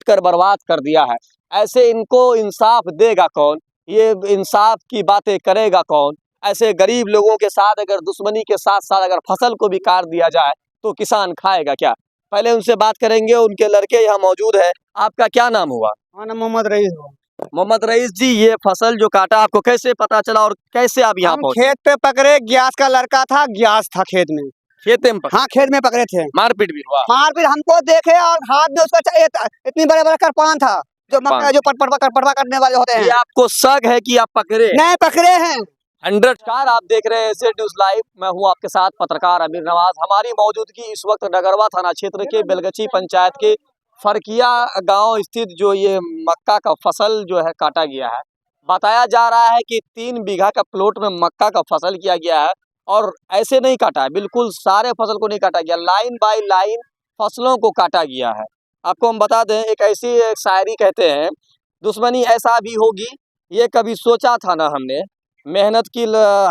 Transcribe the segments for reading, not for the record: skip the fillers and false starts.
कर बर्बाद कर दिया है। ऐसे इनको इंसाफ देगा कौन? ये इंसाफ की बातें करेगा कौन? ऐसे गरीब लोगों के साथ अगर दुश्मनी के साथ साथ अगर फसल को भी काट दिया जाए तो किसान खाएगा क्या? पहले उनसे बात करेंगे, उनके लड़के यहाँ मौजूद है। आपका क्या नाम हुआ? हाँ ना, मोहम्मद रईस हुआ। मोहम्मद रईस जी, ये फसल जो काटा आपको कैसे पता चला और कैसे आप यहाँ हम पहुंचे? खेत पे पकड़े, ग्यास का लड़का था, ग्यास था खेत में। खेत में हाँ, खेत में पकड़े थे। मारपीट भी हुआ? मारपीट हमको देखे और हाथ में उसका चाहिए था, इतनी बड़े बड़े करपान था, जो मक्का जो पटपटवा करने वाले होते ये हैं। आपको शक है कि आप पकड़े? नहीं पकड़े हैं। 100 आप देख रहे हैं एजे न्यूज़ लाइव। मैं हूं आपके साथ पत्रकार अमीर नवाज। हमारी मौजूदगी इस वक्त नगरवा थाना क्षेत्र के बेलगची पंचायत के फरकिया गांव स्थित जो ये मक्का का फसल जो है काटा गया है। बताया जा रहा है कि 3 बीघा का प्लॉट में मक्का का फसल किया गया है और ऐसे नहीं काटा है, बिल्कुल सारे फसल को नहीं काटा गया, लाइन बाय लाइन फसलों को काटा गया है। आपको हम बता दें, एक ऐसी एक शायरी कहते हैं, दुश्मनी ऐसा भी होगी ये कभी सोचा था ना हमने, मेहनत की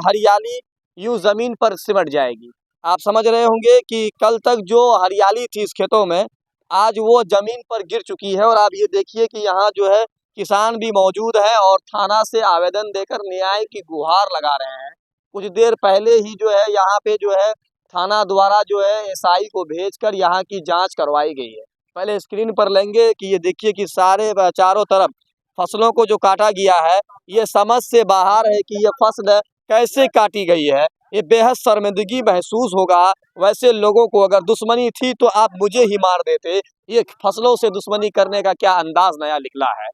हरियाली यूं जमीन पर सिमट जाएगी। आप समझ रहे होंगे कि कल तक जो हरियाली थी इस खेतों में, आज वो जमीन पर गिर चुकी है। और आप ये देखिए कि यहाँ जो है किसान भी मौजूद है और थाना से आवेदन देकर न्याय की गुहार लगा रहे हैं। कुछ देर पहले ही जो है यहाँ पे जो है थाना द्वारा जो है एसआई को भेजकर यहाँ की जांच करवाई गई है। पहले स्क्रीन पर लेंगे कि ये देखिए कि सारे चारों तरफ फसलों को जो काटा गया है, ये समझ से बाहर है कि ये फसल कैसे काटी गई है। ये बेहद शर्मिंदगी महसूस होगा। वैसे लोगों को अगर दुश्मनी थी तो आप मुझे ही मार देते। ये फसलों से दुश्मनी करने का क्या अंदाज नया निकला है।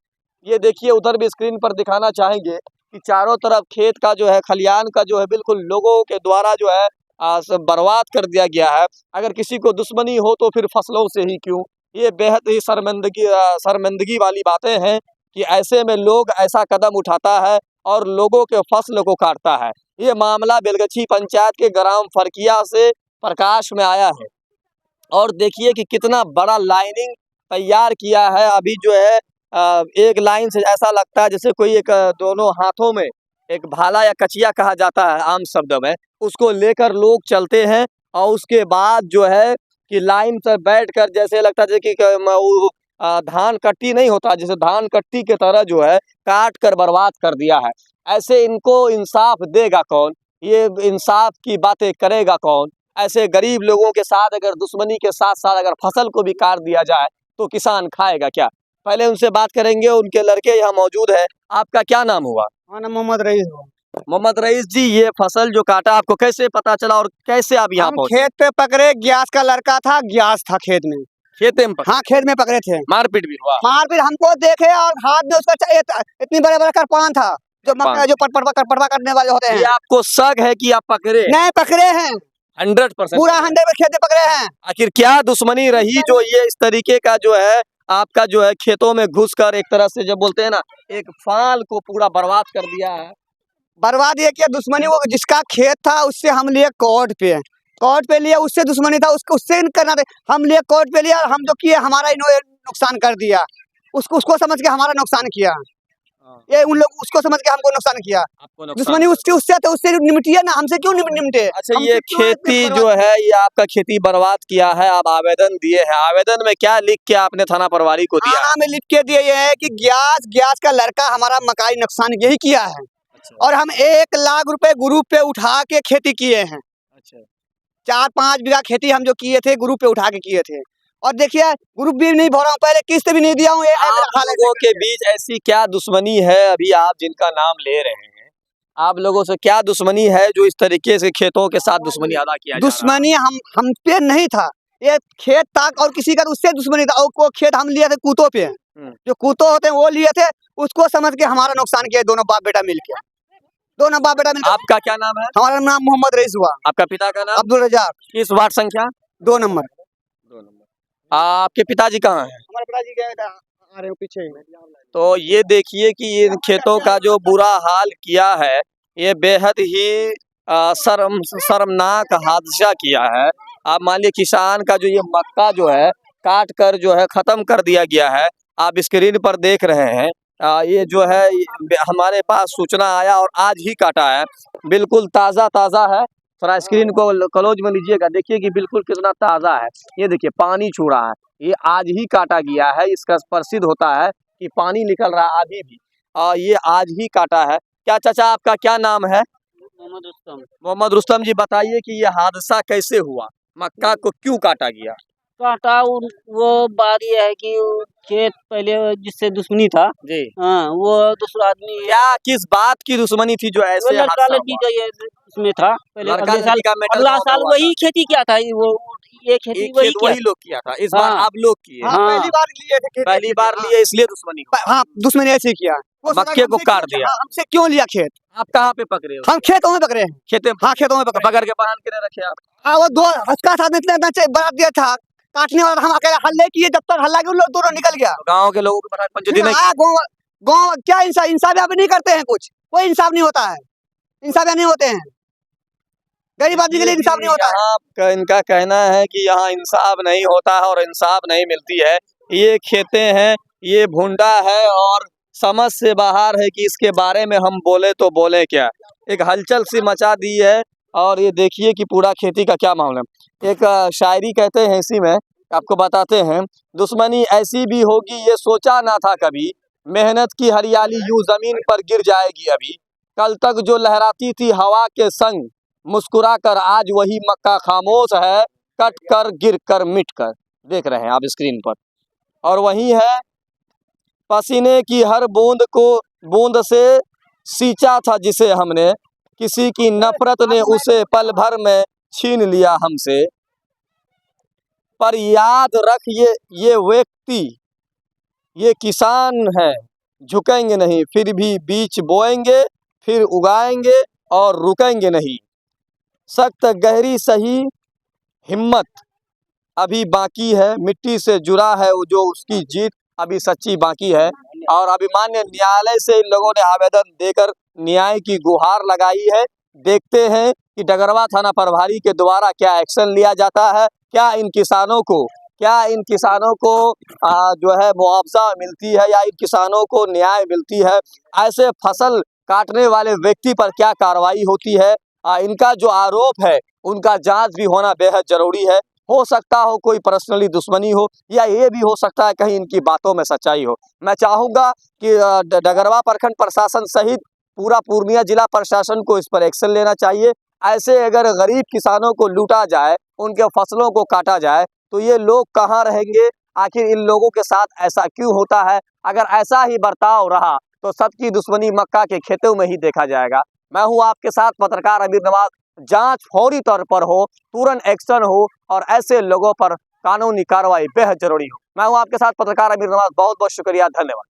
ये देखिए, उधर भी स्क्रीन पर दिखाना चाहेंगे कि चारों तरफ खेत का जो है, खलियान का जो है, बिल्कुल लोगों के द्वारा जो है सब बर्बाद कर दिया गया है। अगर किसी को दुश्मनी हो तो फिर फसलों से ही क्यों? ये बेहद ही शर्मिंदगी वाली बातें हैं कि ऐसे में लोग ऐसा कदम उठाता है और लोगों के फसल को काटता है। ये मामला बेलगछी पंचायत के ग्राम फरकिया से प्रकाश में आया है और देखिए कि कितना बड़ा लाइनिंग तैयार किया है। अभी जो है एक लाइन से ऐसा लगता है जैसे कोई एक दोनों हाथों में एक भाला या कचिया कहा जाता है आम शब्द में, उसको लेकर लोग चलते हैं और उसके बाद जो है कि लाइन पर बैठकर जैसे लगता है जैसे कि धान कट्टी नहीं होता, जैसे धान कट्टी की तरह जो है काट कर बर्बाद कर दिया है। ऐसे इनको इंसाफ देगा कौन? ये इंसाफ की बातें करेगा कौन? ऐसे गरीब लोगों के साथ अगर दुश्मनी के साथ साथ अगर फसल को भी काट दिया जाए तो किसान खाएगा क्या? पहले उनसे बात करेंगे, उनके लड़के यहाँ मौजूद है। आपका क्या नाम हुआ? हाँ ना, मोहम्मद रईस हुआ। मोहम्मद रईस जी, ये फसल जो काटा आपको कैसे पता चला और कैसे आप यहाँ हम पहुंचे? खेत पे पकड़े, ग्यास का लड़का था, ग्यास था खेत में। खेत में हाँ, खेत में पकड़े थे। मारपीट भी हुआ? मारपीट हमको देखे और हाथ में उसका चाहिए था, इतनी बड़े बड़े करपान था, जो मक्का जो पटपटवा करने वाले होते हैं। ये आपको शक है कि आप पकड़े? नहीं पकड़े हैं। 100% पूरा 100 खेत में पकड़े हैं। आखिर क्या दुश्मनी रही जो ये इस तरीके का जो है आपका जो है खेतों में घुसकर एक तरह से जब बोलते हैं ना, एक फाल को पूरा बर्बाद कर दिया है? बर्बाद ये किया, दुश्मनी वो जिसका खेत था उससे हम लिए कोर्ट पे लिए, उससे दुश्मनी था, उसको उससे करना था, हम लिए कोर्ट पे लिया, हम जो किए हमारा इन्होंने नुकसान कर दिया, उसको समझ के हमारा नुकसान किया। ये उन लोग उसको समझ के हमको नुकसान किया। आपको दुश्मनी उससे उससे तो उससे निमटिए ना, हमसे क्यों निमटे? अच्छा, ये खेती जो है ये आपका खेती बर्बाद किया है, आप आवेदन दिए हैं, आवेदन में क्या लिख के आपने थाना प्रभारी को दिया? थाना में लिख के दिए ये है कि ग्यास का लड़का हमारा मकाई नुकसान यही किया है। अच्छा। और हम 1 लाख रुपए ग्रुप पे उठा के खेती किए हैं। अच्छा। 4-5 बीघा खेती हम जो किए थे ग्रुप पे उठा के किए थे। और देखिए ग्रुप भी नहीं भरा हूँ, पहले किस्त भी नहीं दिया हूँ। आप लोगों के बीच ऐसी क्या दुश्मनी है अभी आप जिनका नाम ले रहे हैं? आप लोगों से क्या दुश्मनी है जो इस तरीके से खेतों के साथ दुश्मनी अदा किया जा रहा है? दुश्मनी हम पे नहीं था, ये खेत था और किसी का उससे दुश्मनी था। और वो खेत हम लिए थे कूतों पे, जो कूतो होते हैं वो लिए थे, उसको समझ के हमारा नुकसान किया दोनों बाप बेटा मिलकर। दोनों बाप बेटा मिलकर। आपका क्या नाम है? हमारा नाम मोहम्मद रईस हुआ। आपका पिता का नाम? अब्दुल रजाक। किस वार्ड संख्या? 2 नंबर। 2 नंबर। आपके पिताजी कहाँ हैं? हमारे पिताजी गए आ रहे हो पीछे ही। तो ये देखिए कि इन खेतों का जो बुरा हाल किया है, ये बेहद ही शर्मनाक हादसा किया है। आप मान लीजिए किसान का जो ये मक्का जो है काट कर जो है खत्म कर दिया गया है। आप स्क्रीन पर देख रहे हैं, ये जो है हमारे पास सूचना आया और आज ही काटा है, बिल्कुल ताज़ा ताज़ा है। थोड़ा स्क्रीन को क्लोज में लीजिएगा, देखिए कि बिल्कुल कितना ताज़ा है। ये देखिए पानी छू रहा है, ये आज ही काटा गया है। इसका प्रसिद्ध होता है कि पानी निकल रहा है अभी भी, और ये आज ही काटा है। क्या चाचा आपका क्या नाम है? मोहम्मद रुस्तम। मोहम्मद रुस्तम जी, बताइए कि ये हादसा कैसे हुआ, मक्का को क्यों काटा गया? काटा वो बात ये है कि वो खेत पहले जिससे दुश्मनी था, जी, हाँ, वो दूसरा आदमी क्या किस बात की दुश्मनी थी जो वो ऐसे लड़का हादसा लड़की हुआ? का ये इसमें था पहले। लड़का अगले साल लड़की का मैटर अगला गाँव में साल हुआ वही था। खेती किया था, वो ये खेती एक वही खेत किया वही लोग किया था, इस बार हाँ। आप लोग किए। हाँ, हाँ। पहली बार लिए थे खेत, पहली बार लिए इसलिए दुश्मनी हुई। हाँ, दुश्मनी ऐसे ही किया। वो सोचा मक्के को हमसे काट क्यों- दिया। हाँ, हमसे क्यों लिया खेत? आप कहाँ पे पकड़े हो? हम खेतों में पकड़े हैं। खेते हाँ, खेतों में पकड़े। पकड़ के बांध के नहीं रखे आप? हाँ, वो दो हस्का साथ में इतना बना दिया था, काटने वाला हम अकेले हल्ले किए, जब तक हल्ला किया उन लोग दोनों निकल गया। गांव के लोगों को पंचायती नहीं? हाँ, गाँव क्या इंसाफ यहाँ पे नहीं करते हैं, कुछ कोई इंसाफ नहीं होता है, इंसाफ यहाँ नहीं होते हैं, गरीब आदमी के लिए इंसाफ नहीं होता है। यहाँ इनका कहना है कि यहाँ इंसाफ नहीं होता है और इंसाफ नहीं मिलती है। ये खेते हैं, ये भुंडा है और समझ से बाहर है कि इसके बारे में हम बोले तो बोले क्या। एक हलचल सी मचा दी है और ये देखिए कि पूरा खेती का क्या मामला है। एक शायरी कहते हैं इसी में, आपको बताते हैं। दुश्मनी ऐसी भी होगी ये सोचा ना था कभी, मेहनत की हरियाली यूं जमीन पर गिर जाएगी अभी। कल तक जो लहराती थी हवा के संग, मुस्कुरा कर आज वही मक्का खामोश है, कट कर गिर कर मिट कर। देख रहे हैं आप स्क्रीन पर। और वही है, पसीने की हर बूंद से सींचा था जिसे हमने, किसी की नफरत ने उसे पल भर में छीन लिया हमसे। पर याद रख ये व्यक्ति, ये किसान है, झुकेंगे नहीं, फिर भी बीच बोएंगे, फिर उगाएंगे और रुकेंगे नहीं। सख्त गहरी सही हिम्मत अभी बाकी है, मिट्टी से जुड़ा है वो जो उसकी जीत अभी सच्ची बाकी है। और अभी माननीय न्यायालय से इन लोगों ने आवेदन देकर न्याय की गुहार लगाई है। देखते हैं कि डगरवा थाना प्रभारी के द्वारा क्या एक्शन लिया जाता है, क्या इन किसानों को जो है मुआवजा मिलती है या इन किसानों को न्याय मिलती है। ऐसे फसल काटने वाले व्यक्ति पर क्या कार्रवाई होती है। इनका जो आरोप है उनका जांच भी होना बेहद जरूरी है। हो सकता हो कोई पर्सनली दुश्मनी हो, या ये भी हो सकता है कहीं इनकी बातों में सच्चाई हो। मैं चाहूँगा कि डगरवा प्रखंड प्रशासन सहित पूरा पूर्णिया जिला प्रशासन को इस पर एक्शन लेना चाहिए। ऐसे अगर गरीब किसानों को लूटा जाए, उनके फसलों को काटा जाए, तो ये लोग कहाँ रहेंगे? आखिर इन लोगों के साथ ऐसा क्यों होता है? अगर ऐसा ही बर्ताव रहा तो सबकी दुश्मनी मक्का के खेतों में ही देखा जाएगा। मैं हूँ आपके साथ पत्रकार अमीर नवाज। जांच फौरी तौर पर हो, तुरंत एक्शन हो और ऐसे लोगों पर कानूनी कार्रवाई बेहद जरूरी हो। मैं हूँ आपके साथ पत्रकार अमीर नवाज। बहुत बहुत शुक्रिया, धन्यवाद।